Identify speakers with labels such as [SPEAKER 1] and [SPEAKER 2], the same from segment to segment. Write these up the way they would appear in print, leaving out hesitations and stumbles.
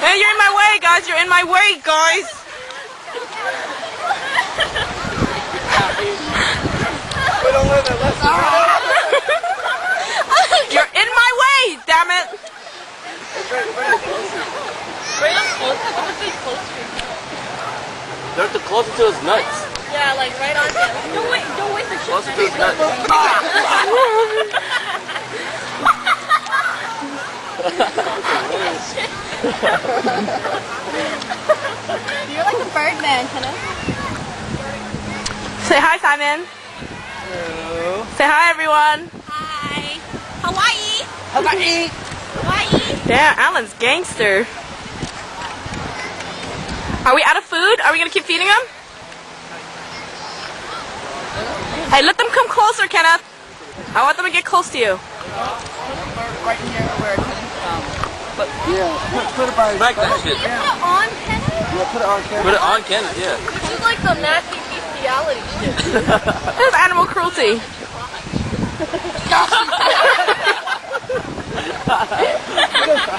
[SPEAKER 1] Hey, you're in my way, guys. You're in my way, guys.
[SPEAKER 2] We don't live in less than
[SPEAKER 1] You're in my way, damn it.
[SPEAKER 3] Bring him closer. I want to be closer.
[SPEAKER 2] You have to close it to his nuts.
[SPEAKER 3] Yeah, like right on him. Don't wait for shit.
[SPEAKER 2] Close it to his nuts.
[SPEAKER 3] You're like a bird man, Kenneth.
[SPEAKER 1] Say hi, Simon.
[SPEAKER 2] Hello.
[SPEAKER 1] Say hi, everyone.
[SPEAKER 3] Hi. Hawaii.
[SPEAKER 2] Hawaii.
[SPEAKER 3] Hawaii.
[SPEAKER 1] Damn, Alan's gangster. Are we out of food? Are we gonna keep feeding them? Hey, let them come closer, Kenneth. I want them to get close to you.
[SPEAKER 4] Right here where put it by
[SPEAKER 2] Smack that shit.
[SPEAKER 3] Put it on Kenneth.
[SPEAKER 4] Yeah, put it on camera.
[SPEAKER 2] Put it on Kenneth, yeah.
[SPEAKER 3] This is like the nasty bestiality shit.
[SPEAKER 1] This is animal cruelty.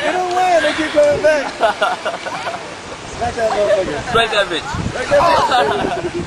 [SPEAKER 4] Get away, they keep going back. Smack that motherfucker.
[SPEAKER 2] Smack that bitch.
[SPEAKER 4] Smack that bitch.